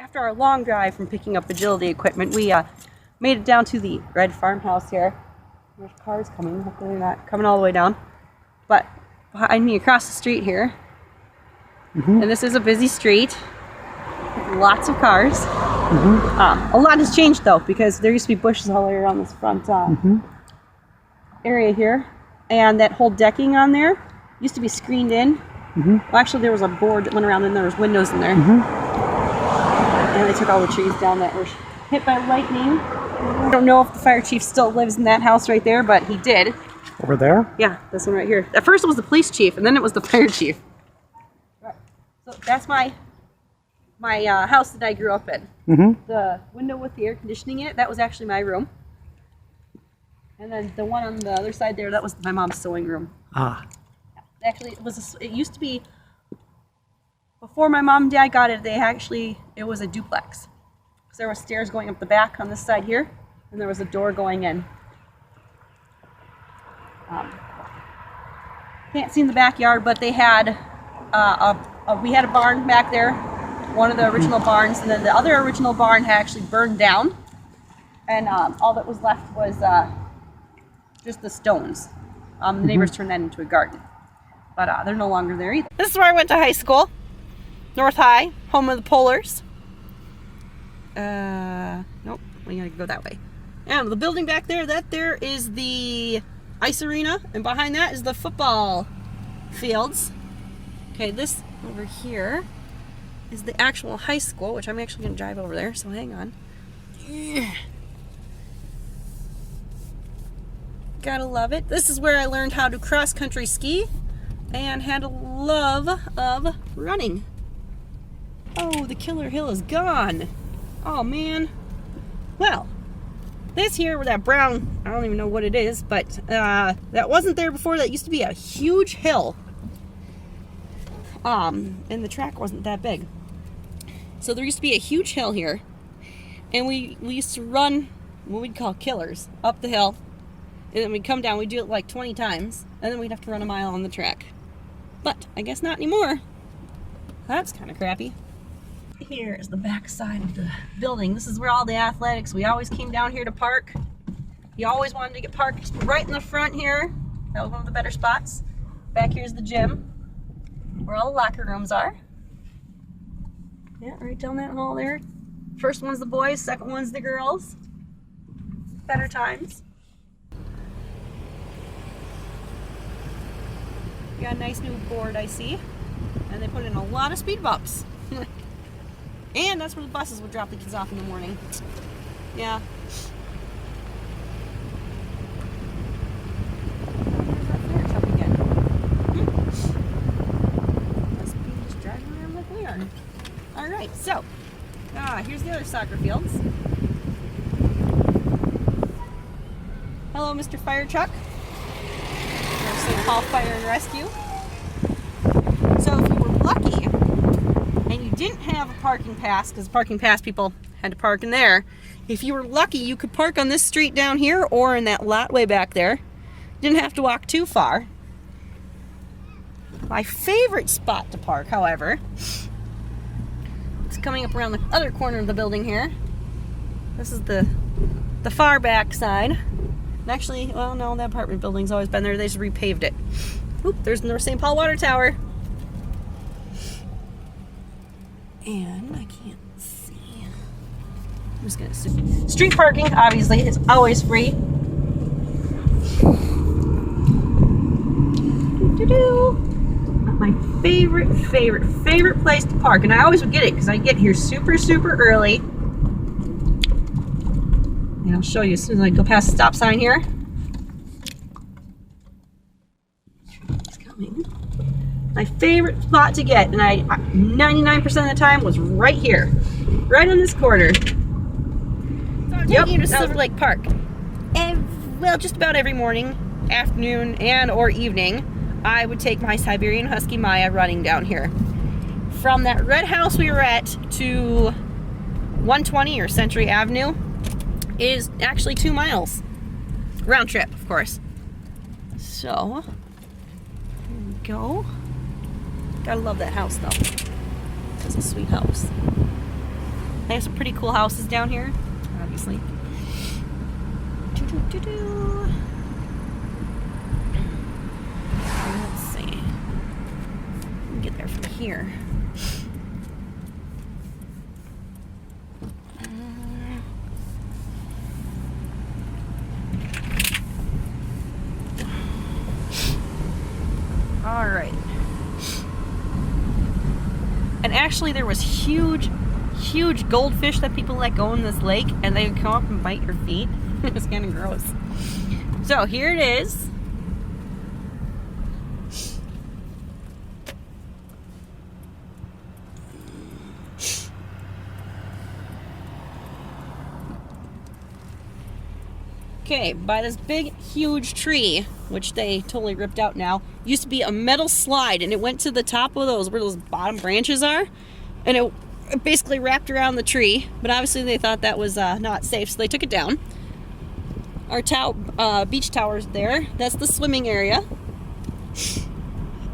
After our long drive from picking up agility equipment, we made it down to the red farmhouse here. There's cars coming, hopefully they're not coming all the way down. But behind me across the street here, and this is a busy street, with lots of cars. A lot has changed though, because there used to be bushes all the way around this front area here. And that whole decking on there used to be screened in. Well, actually there was a board that went around and there was windows in there. And they took all the trees down that were hit by lightning. I don't know if the fire chief still lives in that house right there, but he did. Over there? Yeah, this one right here. At first it was the police chief, and then it was the fire chief. Right. So that's my house that I grew up in. The window with the air conditioning in it, that was actually my room. And then the one on the other side there, that was my mom's sewing room. Actually, it used to be, before my mom and dad got it, it was a duplex. So there were stairs going up the back on this side here, and there was a door going in. Can't see in the backyard, but they had, we had a barn back there, one of the original barns, and then the other original barn had actually burned down, and all that was left was just the stones. The neighbors turned that into a garden. But they're no longer there either. This is where I went to high school. North High, home of the Polars. Nope, we gotta go that way. And the building back there, that there is the ice arena, and behind that is the football fields. Okay, this over here is the actual high school, which I'm actually gonna drive over there, so hang on. Gotta love it. This is where I learned how to cross-country ski and had a love of running. Oh, the killer hill is gone. Oh man. Well, this here with that brown, I don't even know what it is, but that wasn't there before. That used to be a huge hill. And the track wasn't that big. So there used to be a huge hill here. And we used to run what we'd call killers up the hill. And then we'd come down, we'd do it like 20 times, and then we'd have to run a mile on the track. But I guess not anymore. That's kind of crappy. Here is the back side of the building. This is where all the athletics, we always came down here to park. You always wanted to get parked right in the front here. That was one of the better spots. Back here's the gym, where all the locker rooms are. Yeah, right down that hall there. First one's the boys, second one's the girls. Better times. Got a nice new board, I see. And they put in a lot of speed bumps. And that's where the buses would drop the kids off in the morning. Yeah. There's that fire truck again. Must be just driving around like we are. Alright, so here's the other soccer fields. Hello, Mr. Fire Truck. St. Paul Fire and Rescue. So if you were lucky and you didn't have a parking pass, because parking pass people had to park in there, if you were lucky you could park on this street down here or in that lot way back there. Didn't have to walk too far. My favorite spot to park, however, is coming up around the other corner of the building here. This is the far back side. Actually, well, no, the apartment building's always been there. They just repaved it. Oop, there's the North St. Paul Water Tower. And I can't see. I'm just gonna see. Street parking, obviously, is always free. My favorite place to park, and I always would get it because I get here super early. And I'll show you as soon as I go past the stop sign here. It's coming. My favorite spot to get, and I 99% of the time was right here, right on this corner. So I'm taking you to Silver Lake Park. And well, just about every morning, afternoon, and or evening, I would take my Siberian Husky Maya running down here. From that red house we were at to 120 or Century Avenue is actually 2 miles. Round trip, of course. So, here we go. Gotta love that house though. It's a sweet house. They have some pretty cool houses down here, obviously. Let's see. Get there from here. All right. And actually there was huge goldfish that people let go in this lake, and they would come up and bite your feet. It's kind of gross. So here it is. Okay, by this big, huge tree, which they totally ripped out now, used to be a metal slide, and it went to the top of those, where those bottom branches are, and it basically wrapped around the tree, but obviously they thought that was not safe, so they took it down. Our beach tower's there. That's the swimming area.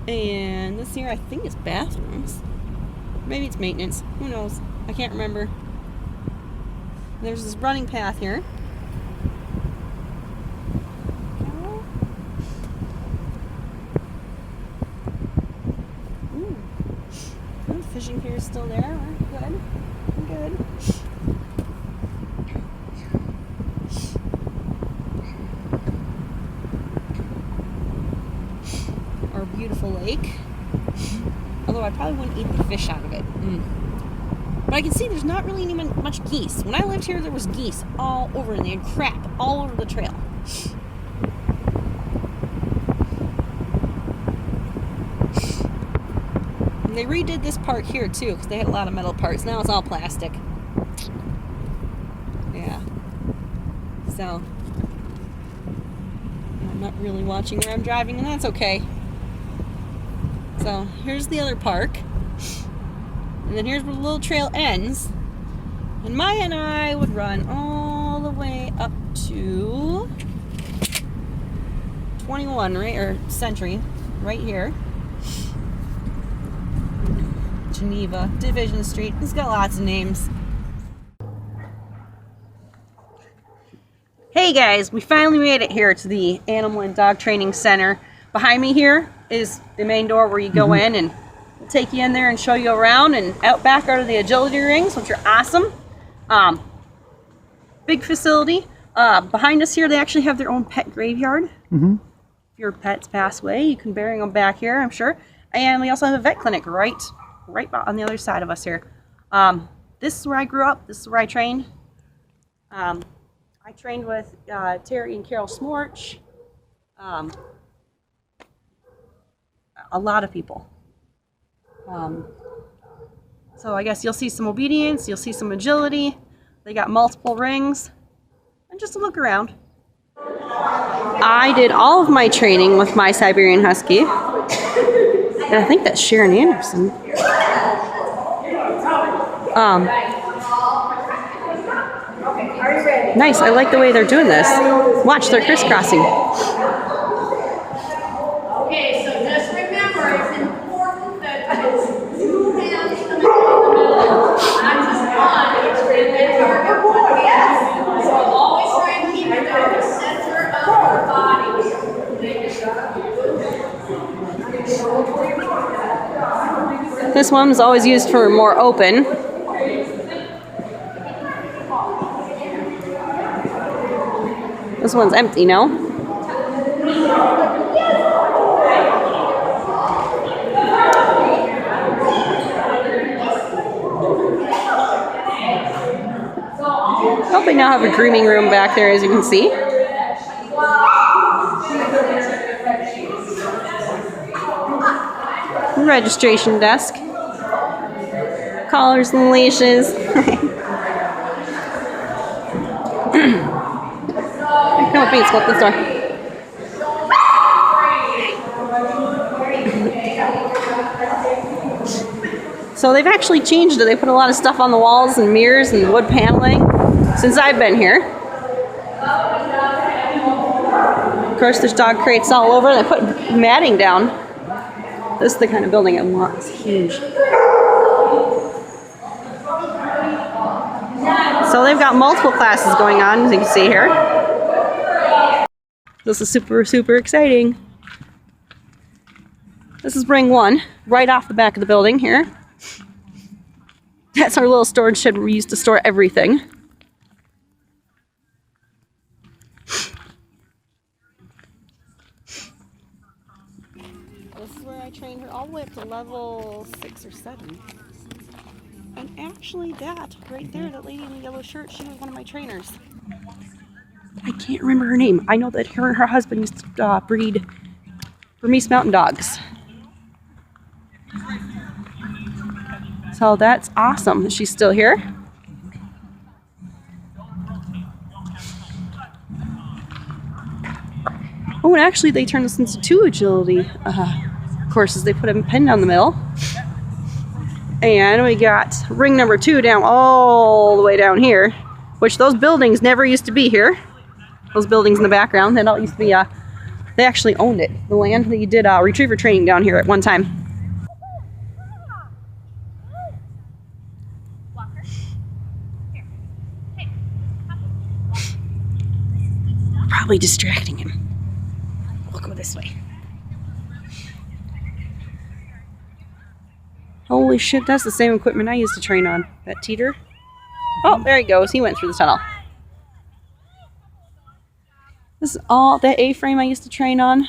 And this here, I think, is bathrooms. Maybe it's maintenance. Who knows? I can't remember. There's this running path here. Fishing pier is still there. We're good. We're good. Our beautiful lake. Although I probably wouldn't eat the fish out of it. But I can see there's not really even much geese. When I lived here, there was geese all over, and they had crap all over the trail. They redid this park here too, because they had a lot of metal parts. Now it's all plastic. Yeah. So I'm not really watching where I'm driving, and that's okay. So here's the other park, and then here's where the little trail ends. And Maya and I would run all the way up to 21, right, or Century, right here. Geneva, Division Street. It's got lots of names. Hey guys, we finally made it here to the Animal and Dog Training Center. Behind me here is the main door where you go in, and we'll take you in there and show you around. And out back are the agility rings, which are awesome. Big facility. Behind us here, they actually have their own pet graveyard. If your pets pass away, you can bury them back here, I'm sure. And we also have a vet clinic right on the other side of us here. This is where I grew up. This is where I trained. I trained with Terry and Carol Smorch. A lot of people. So I guess you'll see some obedience, you'll see some agility. They got multiple rings. And just a look around. I did all of my training with my Siberian Husky. And I think that's Sharon Anderson. Nice, I like the way they're doing this. Watch, they're crisscrossing. Okay, so just remember, it's important that two hands come in the middle, not just one, and then target one hand. So always try and keep it at the center of your body. This one's always used for more open. This one's empty now. Oh, they now have a grooming room back there, as you can see. Registration desk. Collars and leashes. Come with me, let's go up this door. So they've actually changed it. They put a lot of stuff on the walls and mirrors and wood paneling since I've been here. Of course, there's dog crates all over. They put matting down. This is the kind of building I want. It's huge. So they've got multiple classes going on, as you can see here. This is super, super exciting. This is Ring 1, right off the back of the building here. That's our little storage shed we used to store everything. This is where I trained her all the way up to level 6 or 7. And actually that, right there, that lady in the yellow shirt, she was one of my trainers. I can't remember her name. I know that her and her husband used to breed Burmese mountain dogs. So that's awesome that she's still here. Oh, and actually they turned this into 2 agility courses. They put a pin down the middle. And we got ring number 2 down all the way down here, which those buildings never used to be here. Those buildings in the background, that all used to be, they actually owned it. The land, they did retriever training down here at one time. Probably distracting him. We'll go this way. Holy shit, that's the same equipment I used to train on. That teeter. Oh, there he goes. He went through the tunnel. This is all that A-frame I used to train on.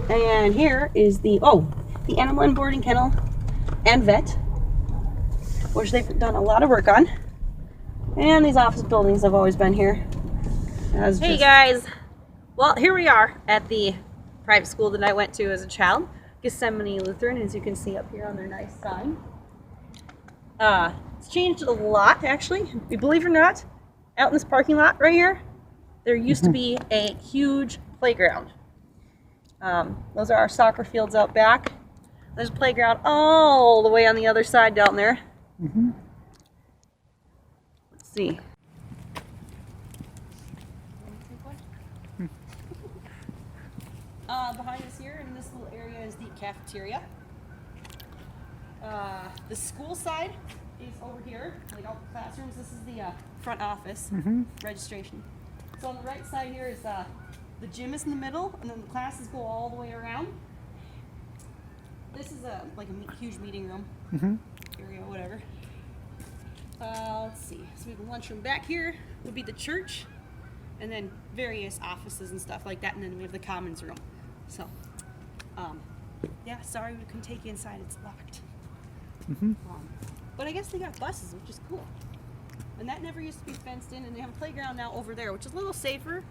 And here is the animal and boarding kennel and vet, which they've done a lot of work on. And these office buildings have always been here. Hey guys, well here we are at the private school that I went to as a child, Gethsemane Lutheran, as you can see up here on their nice sign. It's changed a lot actually, believe it or not. Out in this parking lot right here, there used to be a huge playground. Those are our soccer fields out back. There's a playground all the way on the other side down there. Let's see. Behind us here in this little area is the cafeteria. The school side is over here, like all the classrooms. This is the front office registration. So on the right side here is the gym is in the middle, and then the classes go all the way around. This is like a huge meeting room area, whatever. Let's see. So we have a lunchroom back here. Would be the church, and then various offices and stuff like that, and then we have the commons room. So, yeah. Sorry we couldn't take you inside. It's locked. But I guess they got buses, which is cool. And that never used to be fenced in, and they have a playground now over there, which is a little safer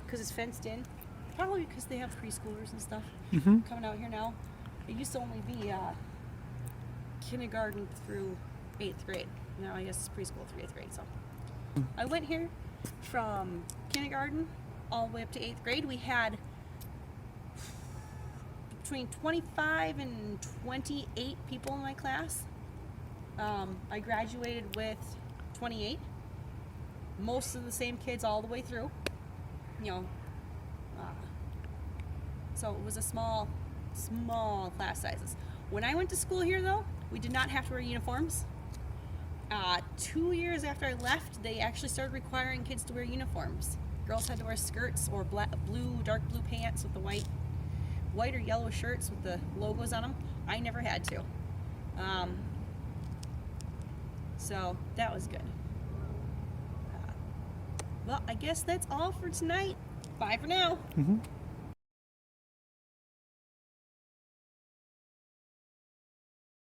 because it's fenced in. Probably because they have preschoolers and stuff coming out here now. It used to only be kindergarten through 8th grade. Now I guess it's preschool through 8th grade. So I went here from kindergarten all the way up to 8th grade. We had between 25 and 28 people in my class. I graduated with 28. Most of the same kids all the way through. You know, so it was a small class sizes. When I went to school here though, we did not have to wear uniforms. 2 years after I left, they actually started requiring kids to wear uniforms. Girls had to wear skirts or dark blue pants with the white or yellow shirts with the logos on them. I never had to. So that was good. Well, I guess that's all for tonight. Bye for now.